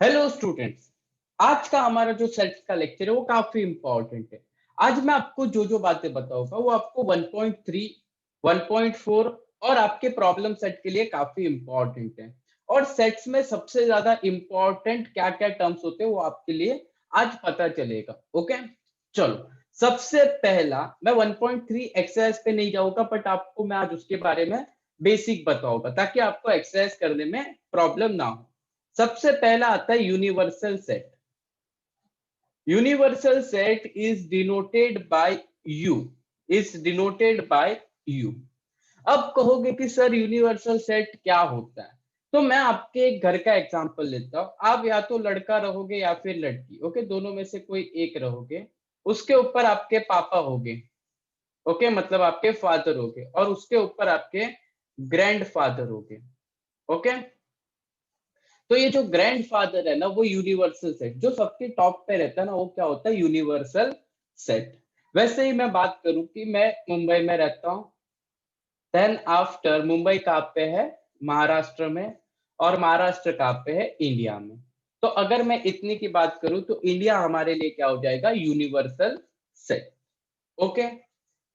Hello students. आज का हमारा जो सेट्स का लेक्चर है वो काफी इंपॉर्टेंट है। आज मैं आपको जो जो बातें बताऊंगा वो आपको 1.3, 1.4 और आपके प्रॉब्लम सेट के लिए काफी इंपॉर्टेंट है। और सेट्स में सबसे ज्यादा इंपॉर्टेंट क्या क्या टर्म्स होते हैं वो आपके लिए आज पता चलेगा। ओके, चलो। सबसे पहला मैं 1.3 एक्सरसाइज पे नहीं जाऊंगा, बट आपको मैं आज उसके बारे में बेसिक बताऊंगा ताकि आपको एक्सरसाइज करने में प्रॉब्लम ना हो। सबसे पहला आता है universal set. Universal set is denoted by you, is denoted by you. अब कहोगे कि सर यूनिवर्सल सेट क्या होता है, तो मैं आपके एक घर का एग्जांपल लेता हूं। आप या तो लड़का रहोगे या फिर लड़की, ओके, दोनों में से कोई एक रहोगे। उसके ऊपर आपके पापा होंगे, ओके, मतलब आपके फादर होंगे, और उसके ऊपर आपके ग्रैंड फादर होंगे, ओके। तो ये जो ग्रैंडफादर है ना, वो यूनिवर्सल सेट जो सबके टॉप पे रहता है ना, वो क्या होता है? Universal set. वैसे ही मैं बात करूं कि मैं मुंबई में रहता हूं, देन आफ्टर मुंबई कहाँ पे है? महाराष्ट्र में। और महाराष्ट्र कहाँ पे है? इंडिया में। तो अगर मैं इतनी की बात करूं तो इंडिया हमारे लिए क्या हो जाएगा? Universal set. ओके।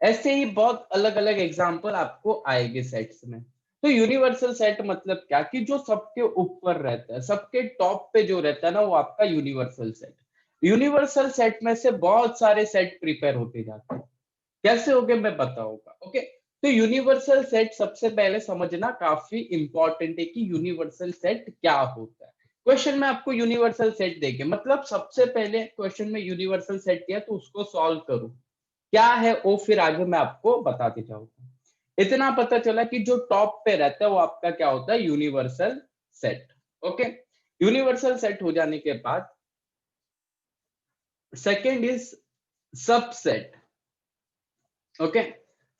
ऐसे ही बहुत अलग अलग एग्जाम्पल आपको आएंगे सेट्स में। तो यूनिवर्सल सेट मतलब क्या कि जो सबके ऊपर रहता है, सबके टॉप पे जो रहता है ना, वो आपका यूनिवर्सल सेट। यूनिवर्सल सेट में से बहुत सारे सेट प्रिपेयर होते जाते हैं। कैसे होगे मैं बताऊंगा। ओके, तो यूनिवर्सल सेट सबसे पहले समझना काफी इंपॉर्टेंट है कि यूनिवर्सल सेट क्या होता है। क्वेश्चन में आपको यूनिवर्सल सेट देंगे, मतलब सबसे पहले क्वेश्चन में यूनिवर्सल सेट दिया तो उसको सॉल्व करो क्या है वो, फिर आगे मैं आपको बताते जाऊंगा। इतना पता चला कि जो टॉप पे रहता है वो आपका क्या होता है? Universal set. Okay, universal set हो जाने के बाद second is subset. Okay,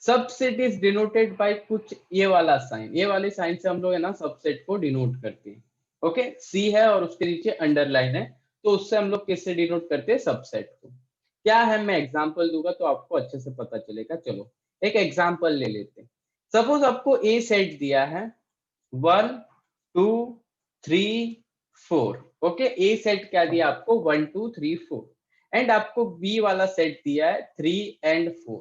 subset is denoted by कुछ ये वाला साइन, ये वाले साइन से हम लोग है ना सबसेट को डिनोट करते हैं। ओके, सी है और उसके नीचे अंडरलाइन है, तो उससे हम लोग किससे डिनोट करते हैं? सबसेट को। क्या है, मैं एग्जांपल दूंगा तो आपको अच्छे से पता चलेगा। चलो एक एग्जांपल ले लेते हैं। सपोज आपको ए सेट दिया है 1 2 3 4। ओके, ए सेट क्या दिया आपको? 1 2 3 4। एंड आपको बी वाला सेट दिया है 3 और 4।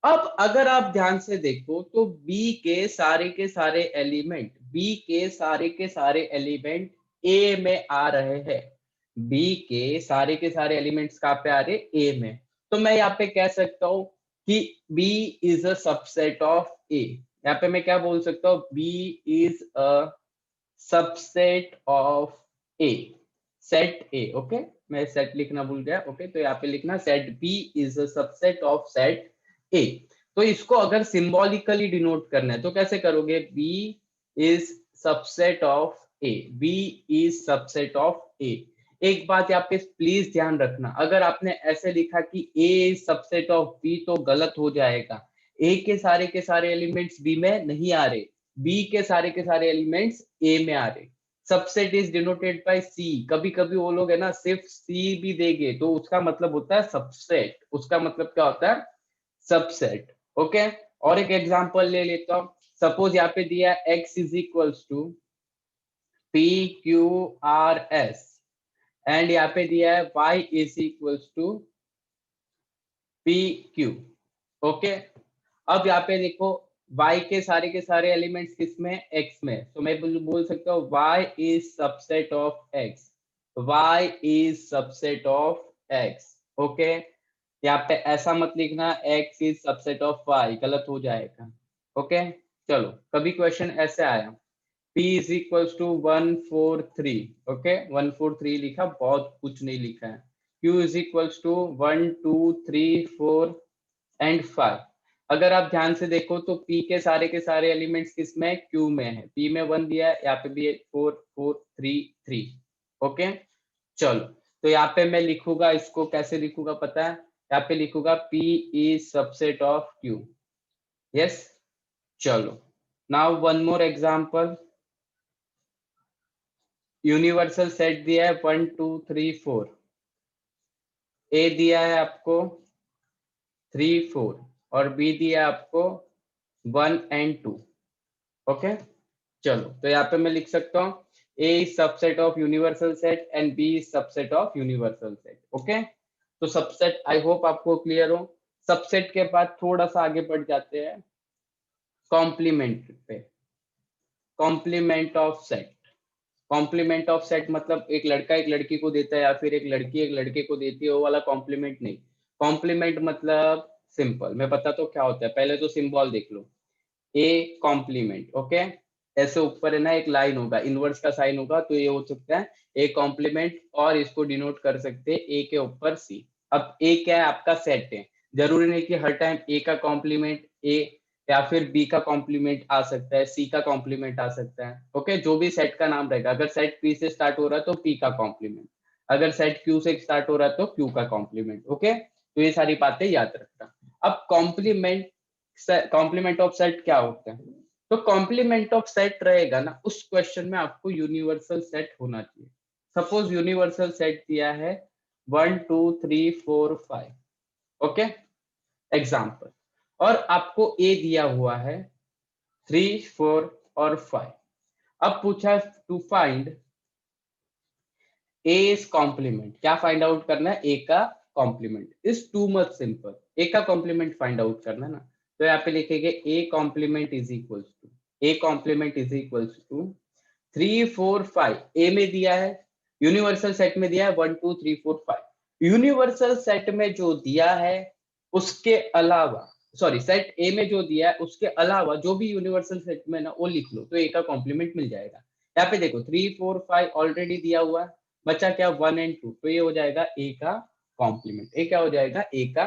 अब अगर आप ध्यान से देखो तो बी के सारे एलिमेंट, बी के सारे एलिमेंट ए में आ रहे हैं। बी के सारे एलिमेंट्स कहाँ पे आ रहे? ए में। तो मैं यहाँ पे कह सकता हूँ कि B is a subset of A. यहाँ पे मैं क्या बोल सकता हूँ? B is a subset of A, set A. Okay, मैं सेट लिखना भूल गया। ओके, तो यहाँ पे लिखना set B is a subset of set A. तो इसको अगर सिंबॉलिकली डिनोट करना है तो कैसे करोगे? B is subset of A, B is subset of A. एक बात यहाँ पे प्लीज ध्यान रखना, अगर आपने ऐसे लिखा कि ए इज सबसेट ऑफ बी तो गलत हो जाएगा। ए के सारे एलिमेंट्स बी में नहीं आ रहे, बी के सारे एलिमेंट्स ए में आ रहे। सबसेट इज डिनोटेड बाय सी। कभी कभी वो लोग है ना सिर्फ सी भी देंगे तो उसका मतलब होता है सबसेट, उसका मतलब क्या होता है? सबसेट। ओके, और एक एग्जांपल ले लेता हूं। सपोज यहाँ पे दिया x is equals to P Q R S, and यहाँ पे दिया है y is equals to P Q. Okay, अब यहाँ पे देखो y के सारे एलिमेंट्स किसमें? x में। तो मैं बोल सकता हूँ y is subset of x, y is subset of x। Okay, यहाँ पे ऐसा मत लिखना x is subset of y, गलत हो जाएगा। ओके, चलो कभी क्वेश्चन ऐसे आया p is equals to 1 4 3। Okay, 1 4 3 लिखा, बहुत कुछ नहीं लिखा है। q is equals to 1 2 3 4 and 5। अगर आप ध्यान से देखो तो P के सारे एलिमेंट्स किसमें? Q में है। P में 1 दिया है, यहाँ पे भी 4 4 3 3। ओके, चलो तो यहाँ पे मैं लिखूंगा, इसको कैसे लिखूंगा पता है? यहाँ पे लिखूंगा P is subset of Q। Yes, चलो now one more example. Universal set दिया है 1 2 3 4। ए दिया है आपको 3 4 और बी दिया है आपको 1 एंड 2। ओके, चलो तो यहाँ पे मैं लिख सकता हूँ A is subset of universal set and B is subset of universal set. Okay, तो सबसेट आई होप आपको क्लियर हो। सबसेट के बाद थोड़ा सा आगे बढ़ जाते हैं कॉम्प्लीमेंट पे। Complement of set, complement of set मतलब एक लड़का एक लड़की को देता है या फिर एक लड़की एक लड़के को देती है, वो वाला कॉम्प्लीमेंट नहीं। कॉम्प्लीमेंट मतलब सिंपल, मैं बता तो क्या होता है, पहले तो सिंबल देख लो, ए कॉम्प्लीमेंट। ओके, ऐसे ऊपर है ना एक लाइन होगा, इनवर्स का साइन होगा, तो ये हो सकता है ए कॉम्प्लीमेंट, और इसको डिनोट कर सकते हैं ए के ऊपर सी। अब ए क्या है, आपका सेट है, जरूरी नहीं कि हर टाइम ए का कॉम्प्लीमेंट ए या फिर बी का कॉम्प्लीमेंट आ सकता है, सी का कॉम्प्लीमेंट आ सकता है। ओके, जो भी सेट का नाम रहेगा, अगर सेट पी से स्टार्ट हो रहा है तो पी का कॉम्प्लीमेंट, अगर सेट क्यू से स्टार्ट हो रहा है तो क्यू का कॉम्प्लीमेंट। ओके, तो ये सारी बातें याद रखना। अब कॉम्प्लीमेंट ऑफ सेट क्या होता है, तो कॉम्प्लीमेंट ऑफ सेट रहेगा ना, उस क्वेश्चन में आपको यूनिवर्सल सेट होना चाहिए। सपोज यूनिवर्सल सेट दिया है 1 2 3 4 5। ओके, एग्जाम्पल, और आपको ए दिया हुआ है 3 4 और 5। अब पूछा to find A is complement, क्या फाइंड आउट करना है, ए का complement. Is too much simple, A का कॉम्प्लीमेंट फाइंड आउट करना है ना, तो यहाँ पे लिखेंगे A complement is equals to, A complement is equals to 3 4 5। A में दिया है, यूनिवर्सल सेट में दिया है 1 2 3 4 5। यूनिवर्सल सेट में जो दिया है उसके अलावा, सॉरी सेट ए में जो दिया है उसके अलावा जो भी यूनिवर्सल सेट में ना वो लिख लो, तो ए का कॉम्प्लीमेंट मिल जाएगा। यहाँ पे देखो 3 4 5 ऑलरेडी दिया हुआ है, बचा क्या 1 एंड 2, तो ये हो जाएगा ए का कॉम्प्लीमेंट। ए क्या हो जाएगा, ए का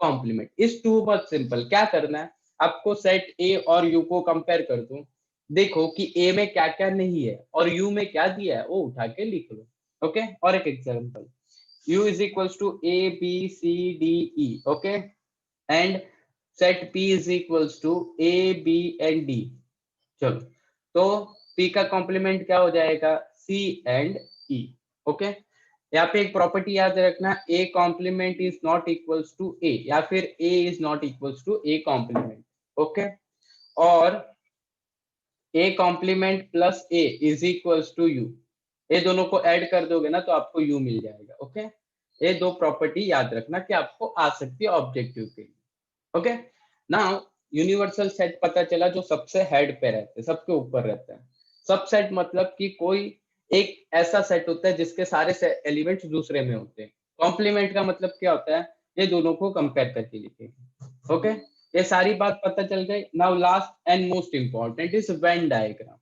कॉम्प्लीमेंट। इस टू बहुत सिंपल, क्या करना है आपको, सेट ए और यू को कंपेयर कर दो, देखो कि ए में क्या क्या नहीं है और यू में क्या दिया है, वो उठा के लिख लो। ओके, और एक example, u is equals to a b c d e, okay, and set p is equals to a b and d। चलो, तो p का कॉम्प्लीमेंट क्या हो जाएगा, c and e। ओके, यहाँ पे एक प्रॉपर्टी याद रखना, a complement is not equals to a, या फिर a is not equals to a complement. Okay, और a complement plus a is equals to u, ये दोनों को ऐड कर दोगे ना तो आपको u मिल जाएगा। ओके, ये दो प्रॉपर्टी याद रखना कि आपको आ सकती है ऑब्जेक्टिव के लिए। ओके, नाउ यूनिवर्सल सेट पता चला, जो सबसे हेड पे रहते हैं, सबके ऊपर रहता है। सबसेट मतलब कि कोई एक ऐसा सेट होता है जिसके सारे एलिमेंट्स दूसरे में होते हैं। कॉम्प्लीमेंट का मतलब क्या होता है, ये दोनों को कंपेयर करके लिखेंगे। ओके, ये सारी बात पता चल गई। Now last and most important is Venn diagram.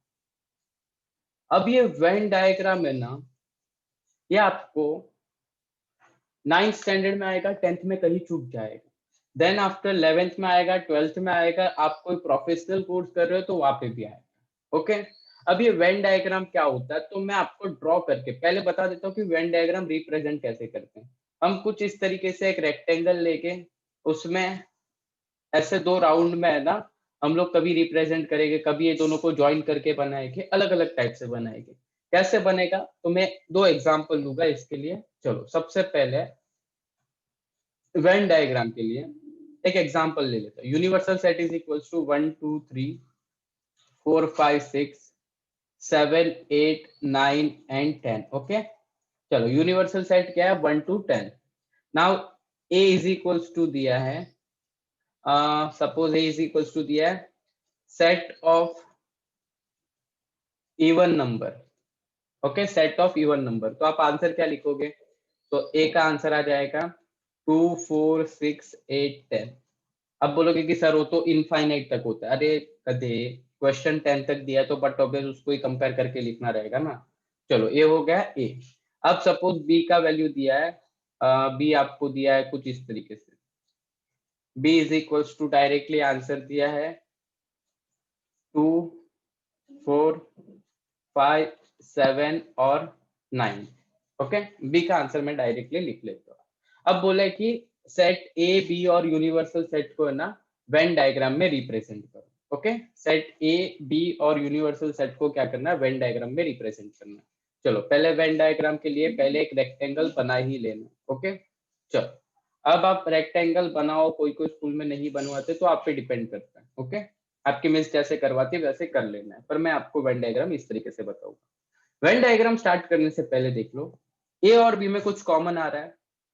अब ये वेन डायग्राम है ना, ये आपको 9th स्टैंडर्ड में आएगा, 10th में कहीं चूक जाएगा, देन आफ्टर 11th में आएगा, 12th में आएगा, आप कोई प्रोफेशनल कोर्स कर रहे हो तो वहां पे भी आएगा। ओके, अब ये वेन डायग्राम क्या होता है, तो मैं आपको ड्रॉ करके पहले बता देता हूँ कि वेन डायग्राम रिप्रेजेंट कैसे करते हैं। हम कुछ इस तरीके से एक रेक्टेंगल लेके उसमें ऐसे दो राउंड में है ना, हम लोग कभी रिप्रेजेंट करेंगे, कभी ये दोनों को ज्वाइन करके बनाएंगे, अलग अलग टाइप से बनाएंगे। कैसे बनेगा, तो मैं दो एग्जांपल लूंगा इसके लिए। चलो, सबसे पहले वेन डायग्राम के लिए एक एग्जांपल ले लेता हूं। Universal set is equals to 1 2 3 4 5 6 7 8 9 and 10। Okay, चलो यूनिवर्सल सेट क्या है, 1 to 10। Now a is equals to दिया है, suppose a is equals to दिया है set of even number. Okay, set of even number, तो आप आंसर क्या लिखोगे, तो a का आंसर आ जाएगा 2 4 6 8 10। अब बोलोगे कि सर वो तो इनफाइनाइट तक होता है, अरे कदे क्वेश्चन 10 तक दिया है तो बट ऑब्वियस उसको ही कंपेयर करके लिखना रहेगा ना। चलो, ये हो गया ए। अब सपोज बी का वैल्यू दिया है, बी आपको दिया है कुछ इस तरीके से, B is equals to directly answer दिया है 2 4 5 7 और 9। ओके, बी का आंसर मैं डायरेक्टली लिख लेता हूँ। अब बोला कि सेट ए बी और यूनिवर्सल सेट को है ना वेन डायग्राम में रिप्रेजेंट करो। ओके, सेट ए बी और यूनिवर्सल सेट को क्या करना है, वेन डायग्राम में रिप्रेजेंट करना है। चलो, पहले वेन डायग्राम के लिए पहले एक रेक्टेंगल बना ही लेना। ओके, चलो, अब आप रेक्टेंगल बनाओ, कोई कोई स्कूल में नहीं बनवाते तो आप पे डिपेंड करता है। ओके, आपकी मिस जैसे करवाती है वैसे कर लेना है, पर मैं आपको वेन डायग्राम इस तरीके से बताऊंगा। वेन डायग्राम स्टार्ट करने से पहले देख लो ए और बी में कुछ कॉमन आ रहा है,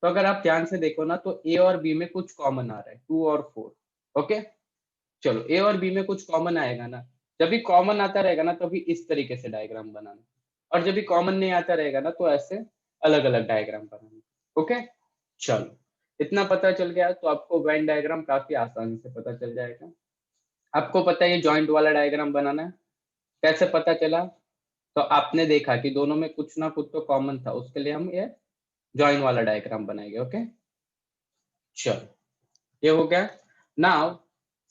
तो अगर आप ध्यान से देखो ना तो ए और बी में कुछ कॉमन आ रहा है 2 और 4। ओके, चलो ए और बी में कुछ कॉमन आएगा ना, जब भी कॉमन आता रहेगा ना तभी इस तरीके से डायग्राम बनाना, और जब भी कॉमन नहीं आता रहेगा ना तो ऐसे अलग अलग डायग्राम बनाना। ओके, चलो इतना पता चल गया तो आपको वेन डायग्राम काफी आसानी से पता चल जाएगा। आपको पता है ये जॉइंट वाला डायग्राम बनाना है, कैसे पता चला? तो आपने देखा कि दोनों में कुछ ना कुछ तो कॉमन था, उसके लिए हम ये जॉइन वाला डायग्राम बनाएंगे। ओके, चलो ये हो गया। नाउ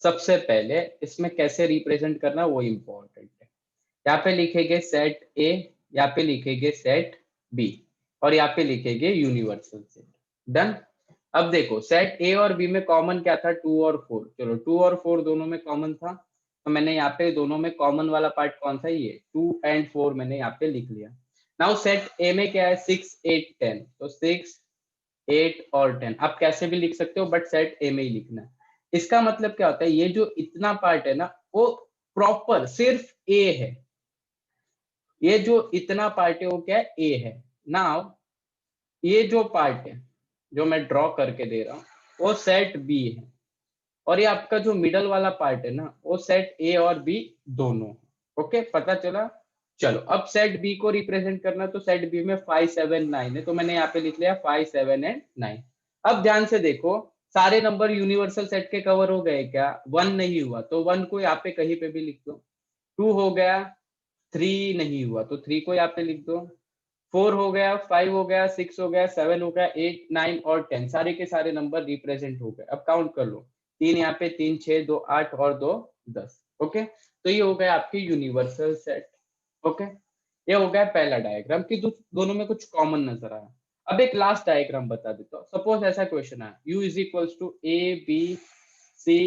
सबसे पहले इसमें कैसे रिप्रेजेंट करना वो इम्पोर्टेंट है। यहाँ पे लिखेंगे सेट ए, यहाँ पे लिखेंगे सेट बी, और यहाँ पे लिखेंगे यूनिवर्सल सेट। डन। अब देखो सेट ए और बी में कॉमन क्या था? 2 और 4। चलो 2 और 4 दोनों में कॉमन था, तो मैंने यहाँ पे दोनों में कॉमन वाला पार्ट कौन सा? ये 2 एंड 4 मैंने यहाँ पे लिख लिया। नाउ सेट ए में क्या है? 6 8 10, तो 6 8 और 10 आप कैसे भी लिख सकते हो, बट सेट ए में ही लिखना है। इसका मतलब क्या होता है? ये जो इतना पार्ट है ना वो प्रॉपर सिर्फ ए है, ये जो इतना पार्ट है वो क्या है? ए है। नाउ ये जो पार्ट है जो मैं ड्रॉ करके दे रहा हूँ वो सेट बी है, और ये आपका जो मिडल वाला पार्ट है ना वो सेट ए और बी दोनों। ओके, पता चला? चलो अब सेट बी को रिप्रेजेंट करना, तो सेट बी में 5 7 9 है, तो मैंने यहाँ पे लिख लिया 5 7 एंड 9। अब ध्यान से देखो सारे नंबर यूनिवर्सल सेट के कवर हो गए क्या? 1 नहीं हुआ, तो 1 को यहाँ पे कहीं पे भी लिख दो। 2 हो गया, 3 नहीं हुआ तो 3 को यहाँ पे लिख दो। 4 हो गया, 5 हो गया, 6 हो गया, 7 हो गया, 8 9 और 10 सारे के सारे नंबर रिप्रेजेंट हो गए। अब काउंट कर लो, 3 यहाँ पे, 3 6 2 8 और 2 10। ओके, तो ये हो गया आपकी यूनिवर्सल सेट। ओके, ये हो गया पहला डायग्राम कि दोनों में कुछ कॉमन नजर आया। अब एक लास्ट डायग्राम बता देता हूँ। सपोज ऐसा क्वेश्चन है, u is equals to A B C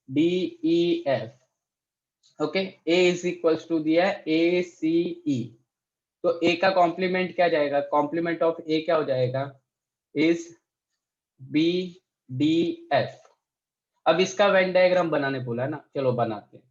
D E F. Okay, a is equals to दिया है ए सी ई, तो a का कॉम्प्लीमेंट क्या जाएगा? कॉम्प्लीमेंट ऑफ a क्या हो जाएगा? Is B D F. अब इसका वेन डायग्राम बनाने बोला ना, चलो बनाते हैं।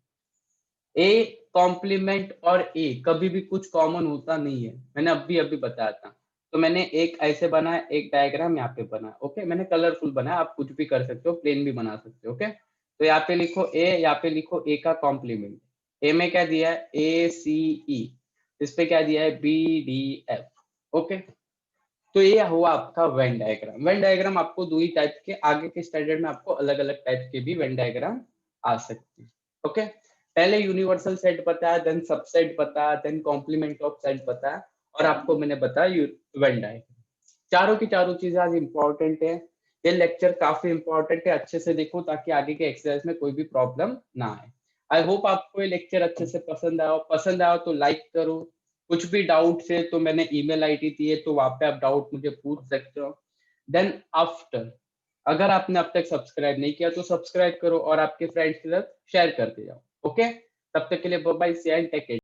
ए कॉम्प्लीमेंट और ए कभी भी कुछ कॉमन होता नहीं है, मैंने अभी बताया था। तो मैंने एक ऐसे बनाया, एक डायग्राम यहाँ पे बनाया। ओके, मैंने कलरफुल बनाया, आप कुछ भी कर सकते हो, प्लेन भी बना सकते हो। ओके, तो यहाँ पे लिखो ए, यहाँ पे लिखो ए का कॉम्प्लीमेंट। ए में क्या दिया है? ए सी ई, इस पे क्या दिया है? B D F. ओके, तो ये हुआ आपका वेन डायग्राम। वेन डायग्राम आपको दो ही टाइप के, आगे के स्टैंडर्ड में आपको अलग अलग टाइप के भी वेन डायग्राम आ सकते हैं। ओके, पहले यूनिवर्सल सेट बताया, देन सबसेट बताया, देन कॉम्प्लीमेंट ऑफ सेट बताया, और आपको मैंने बताया वेन डायग्राम। चारों की चारों चीजें आज इंपॉर्टेंट है, ये लेक्चर काफी इंपॉर्टेंट है, अच्छे से देखो ताकि आगे के एक्सरसाइज में कोई भी प्रॉब्लम ना आए। आई होप आपको ये लेक्चर अच्छे से पसंद आया तो लाइक करो। कुछ भी डाउट है तो मैंने ईमेल आईडी दी है, तो वहां पे आप डाउट मुझे पूछ सकते हो। देन आफ्टर, अगर आपने अब तक सब्सक्राइब नहीं किया तो सब्सक्राइब करो और आपके फ्रेंड्स के साथ शेयर करते जाओ। ओके, तब तक के लिए bye bye, see and take care.